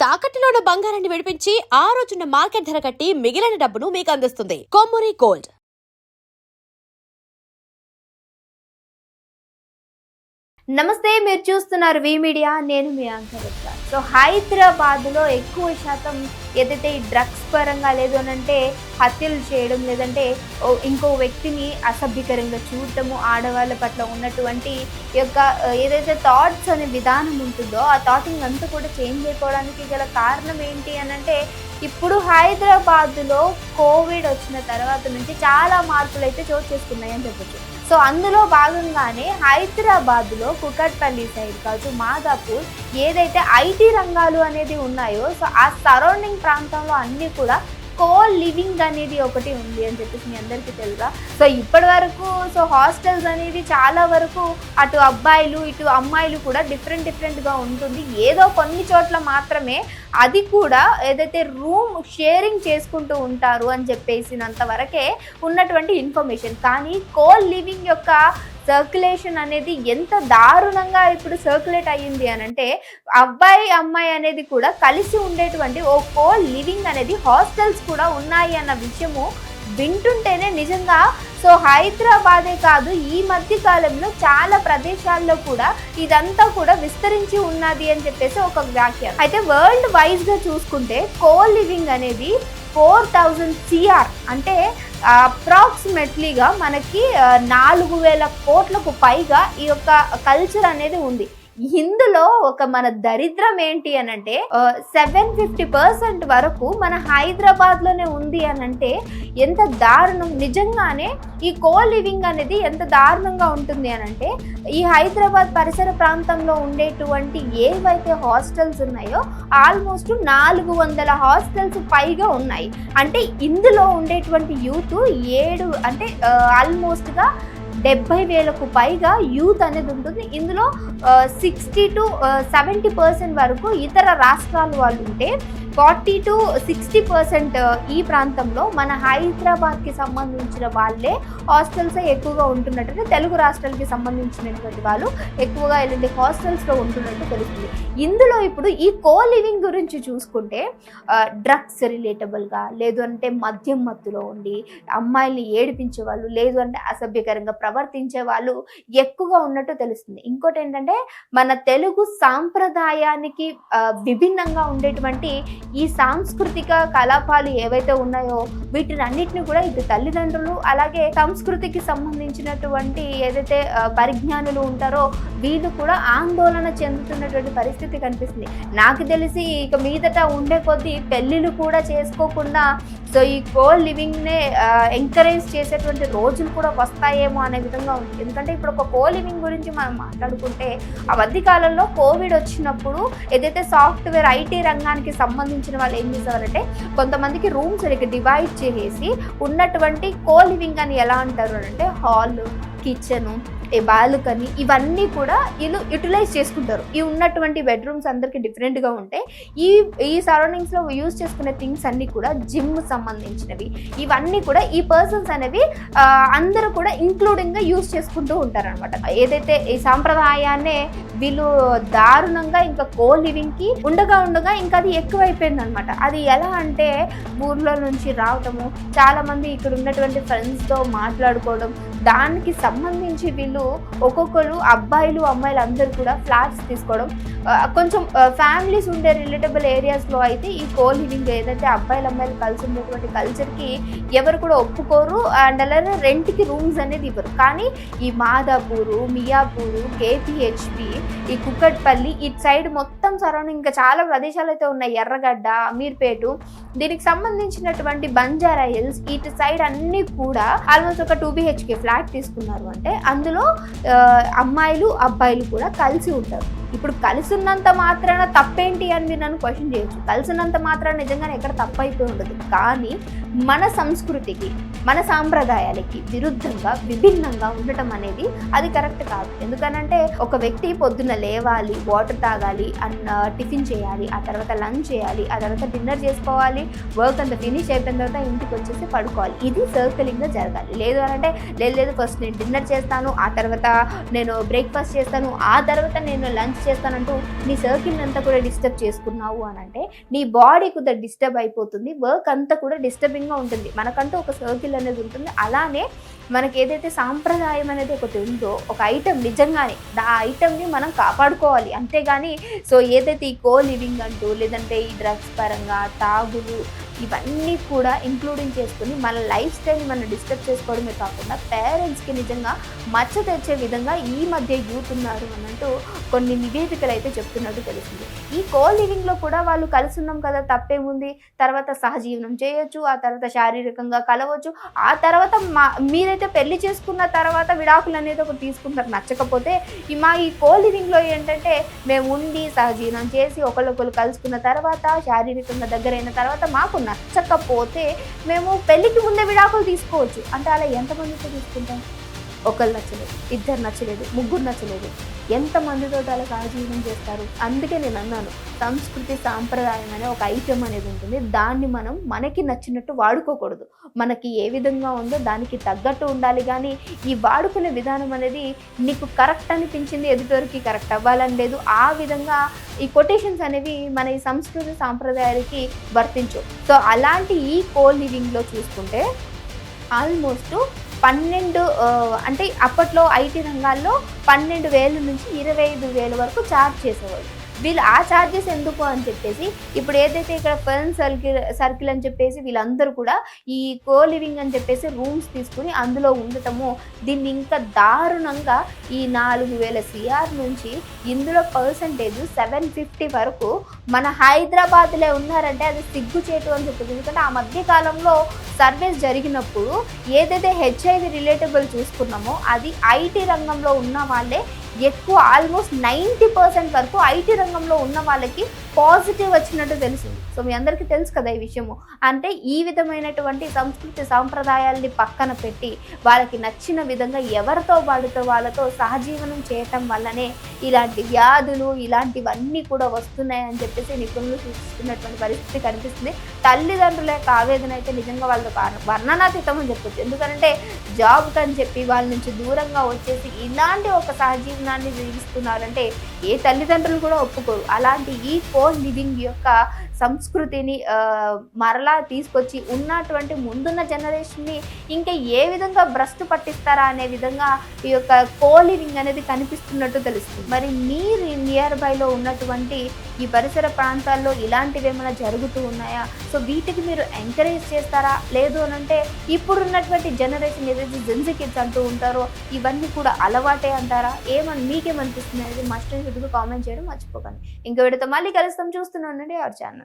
తాకట్టులో ఉన్న బంగారాన్ని విడిపించి ఆ రోజున్న మార్కెట్ ధర కట్టి మిగిలిన డబ్బును మీకు అందిస్తుంది కొమ్మూరి గోల్డ్. నమస్తే, మీరు చూస్తున్నారు వి మీడియా. నేను మీ యాంకర్. సో హైదరాబాద్లో ఎక్కువ శాతం ఏదైతే ఈ డ్రగ్స్ పరంగా లేదు అనంటే హత్యలు చేయడం, లేదంటే ఇంకో వ్యక్తిని అసభ్యకరంగా చూడటము, ఆడవాళ్ళ పట్ల ఉన్నటువంటి యొక్క ఏదైతే థాట్స్ అనే విధానం ఉంటుందో ఆ థాటింగ్ అంతా కూడా చేంజ్ అయిపోవడానికి గల కారణం ఏంటి అనంటే ఇప్పుడు హైదరాబాద్లో కోవిడ్ వచ్చిన తర్వాత నుంచి చాలా మార్పులు అయితే చోటు చేసుకున్నాయని చెప్పచ్చు. సో అందులో భాగంగానే హైదరాబాద్లో కుకట్పల్లి సైడ్ కావచ్చు, మాదాపూర్ ఏదైతే ఐటీ రంగాలు అనేది ఉన్నాయో సో ఆ సరౌండింగ్ ప్రాంతంలో అన్నీ కూడా కో లివింగ్ అనేది ఒకటి ఉంది అని చెప్పేసి మీ అందరికీ తెలుసా. సో ఇప్పటి వరకు సో హాస్టల్స్ అనేది చాలా వరకు అటు అబ్బాయిలు ఇటు అమ్మాయిలు కూడా డిఫరెంట్గా ఉంటుంది. ఏదో కొన్ని చోట్ల మాత్రమే అది కూడా ఏదైతే రూమ్ షేరింగ్ చేసుకుంటూ ఉంటారు అని చెప్పేసినంత వరకే ఉన్నటువంటి ఇన్ఫర్మేషన్. కానీ కో లివింగ్ యొక్క సర్క్యులేషన్ అనేది ఎంత దారుణంగా ఇప్పుడు సర్క్యులేట్ అయ్యింది అని అంటే అబ్బాయి అమ్మాయి అనేది కూడా కలిసి ఉండేటువంటి ఓ కో లివింగ్ అనేది హాస్టల్స్ కూడా ఉన్నాయి అన్న విషయము వింటుంటేనే నిజంగా సో హైదరాబాదే కాదు, ఈ మధ్య కాలంలో చాలా ప్రదేశాల్లో కూడా ఇదంతా కూడా విస్తరించి ఉన్నది అని చెప్పేసి ఒక వ్యాఖ్య. అయితే వరల్డ్ వైజ్ గా చూసుకుంటే కో లివింగ్ అనేది 4000 CR అంటే అప్రాక్సిమేట్లీగా మనకి 4000 కోట్లకు పైగా ఈ యొక్క కల్చర్ అనేది ఉంది. ఇందులో ఒక మన దరిద్రం ఏంటి అనంటే 750% వరకు మన హైదరాబాద్ లోనే ఉంది అనంటే ఎంత దారుణం. నిజంగానే ఈ కో లివింగ్ అనేది ఎంత దారుణంగా ఉంటుంది అనంటే ఈ హైదరాబాద్ పరిసర ప్రాంతంలో ఉండేటువంటి ఏవైతే హాస్టల్స్ ఉన్నాయో ఆల్మోస్ట్ 400 హాస్టల్స్ పైగా ఉన్నాయి. అంటే ఇందులో ఉండేటువంటి యూత్ 7 అంటే ఆల్మోస్ట్గా 70,000కు పైగా యూత్ అనేది ఉంటుంది. ఇందులో 60 to 70% వరకు ఇతర రాష్ట్రాల వాళ్ళు ఉంటే 40 to 60% ఈ ప్రాంతంలో మన హైదరాబాద్కి సంబంధించిన వాళ్ళే హాస్టల్స్ ఎక్కువగా ఉంటున్నట్టు, తెలుగు రాష్ట్రాలకి సంబంధించినటువంటి వాళ్ళు ఎక్కువగా ఇలాంటి హాస్టల్స్లో ఉంటున్నట్టు తెలుస్తుంది. ఇందులో ఇప్పుడు ఈ కో లివింగ్ గురించి చూసుకుంటే డ్రగ్స్ రిలేటబుల్గా, లేదు అంటే మద్యం మత్తులో ఉండి అమ్మాయిల్ని ఏడిపించే వాళ్ళు, లేదు అంటే అసభ్యకరంగా ప్రవర్తించే వాళ్ళు ఎక్కువగా ఉన్నట్టు తెలుస్తుంది. ఇంకోటి ఏంటంటే మన తెలుగు సాంప్రదాయానికి విభిన్నంగా ఉండేటువంటి ఈ సాంస్కృతిక కలాపాలు ఏవైతే ఉన్నాయో వీటిని అన్నిటిని కూడా ఇటు తల్లిదండ్రులు అలాగే సంస్కృతికి సంబంధించినటువంటి ఏదైతే పరిజ్ఞానులు ఉంటారో వీళ్ళు కూడా ఆందోళన చెందుతున్నటువంటి పరిస్థితి కనిపిస్తుంది. నాకు తెలిసి ఇక మీదట ఉండే కొద్దీ పెళ్ళిళ్ళు కూడా చేసుకోకుండా సో ఈ కో లివింగ్నే ఎంకరేజ్ చేసేటువంటి రోజులు కూడా వస్తాయేమో అనే విధంగా ఉంది. ఎందుకంటే ఇప్పుడు ఒక కో లివింగ్ గురించి మనం మాట్లాడుకుంటే ఆ మధ్య కాలంలో కోవిడ్ వచ్చినప్పుడు ఏదైతే సాఫ్ట్వేర్ ఐటీ రంగానికి సంబంధించిన వాళ్ళు ఏం చేసేవారంటే కొంతమందికి రూమ్స్ డివైడ్ చేసి ఉన్నటువంటి కో లివింగ్ అని ఎలా అంటారు అంటే హాల్, కిచెను, బాల్కనీ ఇవన్నీ కూడా వీళ్ళు యూటిలైజ్ చేసుకుంటారు. ఈ ఉన్నటువంటి బెడ్రూమ్స్ అందరికి డిఫరెంట్గా ఉంటాయి. ఈ సరౌండింగ్స్లో యూజ్ చేసుకునే థింగ్స్ అన్నీ కూడా జిమ్ సంబంధించినవి. ఇవన్నీ కూడా ఈ పర్సన్స్ అనేవి అందరూ కూడా ఇంక్లూడింగ్గా యూజ్ చేసుకుంటూ ఉంటారనమాట. ఏదైతే ఈ సాంప్రదాయాన్నే వీళ్ళు దారుణంగా ఇంకా కో లివింగ్కి ఉండగా ఇంకా అది ఎక్కువైపోయింది అనమాట. అది ఎలా అంటే ఊర్లో నుంచి రావటము, చాలామంది ఇక్కడ ఉన్నటువంటి ఫ్రెండ్స్తో మాట్లాడుకోవడం, దానికి సంబంధించి వీళ్ళు ఒక్కొక్కరు అబ్బాయిలు అమ్మాయిలు అందరూ కూడా ఫ్లాట్స్ తీసుకోవడం. కొంచెం ఫ్యామిలీస్ ఉండే రిలేటబుల్ ఏరియాస్లో అయితే ఈ కో లివింగ్ ఏదైతే అబ్బాయిలు అమ్మాయిలు కలిసి ఉండేటువంటి కల్చర్కి ఎవరు కూడా ఒప్పుకోరు. అండ్ అలానే రెంట్కి రూమ్స్ అనేది ఇవ్వరు. కానీ ఈ మాదాపూరు, మియాపూరు, కేపీహెచ్పి, ఈ కుకట్పల్లి ఇటు సైడ్ మొత్తం సరౌండింగ్ ఇంకా చాలా ప్రదేశాలు అయితే ఉన్నాయి. ఎర్రగడ్డ, అమీర్పేట, దీనికి సంబంధించినటువంటి బంజారా హిల్స్ ఇటు సైడ్ అన్నీ కూడా ఆల్మోస్ట్ ఒక 2 BHK ఫ్లాట్ తీసుకున్నారు అంటే అందులో అమ్మాయిలు అబ్బాయిలు కూడా కలిసి ఉంటారు. ఇప్పుడు కలిసి ఉన్నంత మాత్రాన తప్పేంటి అని మీరు నన్ను క్వశ్చన్ చేయొచ్చు. కలిసి ఉన్నంత మాత్రాన నిజంగానే ఎక్కడ తప్పైపోయి ఉండదు. కానీ మన సంస్కృతికి మన సాంప్రదాయాలకి విరుద్ధంగా విభిన్నంగా ఉండటం అనేది అది కరెక్ట్ కాదు. ఎందుకనంటే ఒక వ్యక్తి పొద్దున్న లేవాలి, వాటర్ తాగాలి, టిఫిన్ చేయాలి, ఆ తర్వాత లంచ్ చేయాలి, ఆ తర్వాత డిన్నర్ చేసుకోవాలి, వర్క్ అంతా ఫినిష్ అయిపోయిన తర్వాత ఇంటికి వచ్చేసి పడుకోవాలి. ఇది సర్కిలింగ్గా జరగాలి. లేదు అంటే లేదు ఫస్ట్ నేను డిన్నర్ చేస్తాను, ఆ తర్వాత నేను బ్రేక్ఫాస్ట్ చేస్తాను, ఆ తర్వాత నేను లంచ్ చేస్తానంటూ నీ సర్కిల్ అంతా కూడా డిస్టర్బ్ చేసుకున్నావు అని అంటే నీ బాడీ కూడా డిస్టర్బ్ అయిపోతుంది, వర్క్ అంతా కూడా డిస్టర్బింగ్గా ఉంటుంది. మనకంటూ ఒక సర్కిల్ అనేది ఉంటుంది. అలానే మనకి ఏదైతే సాంప్రదాయం అనేది ఒకటి ఉందో, ఒక ఐటెం నిజంగానే ఆ ఐటెంని మనం కాపాడుకోవాలి. అంతేగాని సో ఏదైతే ఈ కో లివింగ్ అంటూ లేదంటే ఈ డ్రగ్స్ పరంగా తాగులు ఇవన్నీ కూడా ఇంక్లూడింగ్ చేసుకుని మన లైఫ్ స్టైల్ని మనం డిస్టర్బ్ చేసుకోవడమే కాకుండా పేరెంట్స్కి నిజంగా మచ్చ తెచ్చే విధంగా ఈ మధ్య యూత్ ఉన్నారు అన్నట్టు కొన్ని నివేదికలు అయితే చెప్తున్నట్టు తెలిసింది. ఈ కో లివింగ్లో కూడా వాళ్ళు కలిసి ఉన్నాం కదా, తప్పేముంది, తర్వాత సహజీవనం చేయొచ్చు, ఆ తర్వాత శారీరకంగా కలవచ్చు, ఆ తర్వాత మీరైతే పెళ్లి చేసుకున్న తర్వాత విడాకులు అనేది ఒకటి తీసుకుంటారు. నచ్చకపోతే ఈ కో లివింగ్లో ఏంటంటే మేము ఉండి సహజీవనం చేసి ఒకళ్ళొకళ్ళు కలుసుకున్న తర్వాత శారీరకంగా దగ్గరైన తర్వాత మాకు నచ్చకపోతే మేము పెళ్ళికి ముందే విడాకులు తీసుకోవచ్చు. అంటే అలా ఎంతమందితో తీసుకుంటాం? ఒకళ్ళు నచ్చలేదు, ఇద్దరు నచ్చలేదు, ముగ్గురు నచ్చలేదు, ఎంతమందితో అలా సహజీవనం చేస్తారు? అందుకే నేను అన్నాను, సంస్కృతి సాంప్రదాయం అనే ఒక ఐటెం అనేది ఉంటుంది. దాన్ని మనం మనకి నచ్చినట్టు వాడుకోకూడదు. మనకి ఏ విధంగా ఉందో దానికి తగ్గట్టు ఉండాలి. కానీ ఈ వాడుకునే విధానం అనేది నీకు కరెక్ట్ అనిపించింది ఎదుటివారికి కరెక్ట్ అవ్వాలని లేదు. ఆ విధంగా ఈ కొటేషన్స్ అనేవి మన ఈ సంస్కృతి సాంప్రదాయాలకి వర్తించవు. సో అలాంటి ఈ కో లివింగ్లో చూసుకుంటే ఆల్మోస్ట్ 12 అంటే అప్పట్లో ఐటీ రంగాల్లో 12,000 నుంచి 25,000 వరకు ఛార్జ్ చేసేవాళ్ళు. వీళ్ళు ఆ ఛార్జెస్ ఎందుకు అని చెప్పేసి ఇప్పుడు ఏదైతే ఇక్కడ ఫ్రెండ్ సర్కిల్ అని చెప్పేసి వీళ్ళందరూ కూడా ఈ కో లివింగ్ అని చెప్పేసి రూమ్స్ తీసుకుని అందులో ఉండటము, దీన్ని ఇంకా దారుణంగా ఈ 4,000 CR నుంచి ఇందులో పర్సంటేజ్ 750 వరకు మన హైదరాబాద్లో ఉన్నారంటే అది సిగ్గుచేటు అని చెప్తుంది. ఎందుకంటే ఆ మధ్య కాలంలో సర్వేస్ జరిగినప్పుడు ఏదైతే HIV రిలేటబుల్ చూసుకున్నామో అది ఐటీ రంగంలో ఉన్న వాళ్ళే ఎక్కువ, ఆల్మోస్ట్ 90% వరకు ఐటీ రంగంలో ఉన్న వాళ్ళకి పాజిటివ్ వచ్చినట్టు తెలిసింది. సో మీ అందరికీ తెలుసు కదా ఈ విషయము. అంటే ఈ విధమైనటువంటి సంస్కృతి సాంప్రదాయాల్ని పక్కన పెట్టి వాళ్ళకి నచ్చిన విధంగా ఎవరితో వాడితో వాళ్ళతో సహజీవనం చేయటం వల్లనే ఇలాంటి వ్యాధులు ఇలాంటివన్నీ కూడా వస్తున్నాయని చెప్పేసి నిపుణులు సూచిస్తున్నటువంటి పరిస్థితి కనిపిస్తుంది. తల్లిదండ్రుల యొక్క ఆవేదన అయితే నిజంగా వాళ్ళ వర్ణనాతీతం అని చెప్పొచ్చు. ఎందుకంటే జాబ్కి అని చెప్పి వాళ్ళ నుంచి దూరంగా వచ్చేసి ఇలాంటి ఒక సహజీవనాన్ని జీవిస్తున్నారంటే ఏ తల్లిదండ్రులు కూడా ఒప్పుకోరు. అలాంటి ఈ కో లివింగ్ యొక్క సంస్కృతిని మరలా తీసుకొచ్చి ఉన్నటువంటి ముందున్న జనరేషన్ని ఇంకా ఏ విధంగా భ్రష్టు పట్టిస్తారా అనే విధంగా ఈ యొక్క కో లివింగ్ అనేది కనిపిస్తున్నట్టు తెలుస్తుంది. మరి మీరు నియర్ బైలో ఉన్నటువంటి ఈ పరిసర ప్రాంతాల్లో ఇలాంటివి ఏమైనా జరుగుతూ ఉన్నాయా? సో వీటికి మీరు ఎంకరేజ్ చేస్తారా? లేదు అని అంటే ఇప్పుడున్నటువంటి జనరేషన్ ఏదైతే జెన్జీ కిడ్స్ అంటూ ఉంటారో ఇవన్నీ కూడా అలవాటే అంటారా? మీకేమనిపిస్తుంది అనేది మస్ట్ కామెంట్ చేయడం మర్చిపోకండి. ఇంకో వీడియోతో మళ్ళీ కలుస్తాం. చూస్తూనే ఉండండి అవర్ ఛానల్.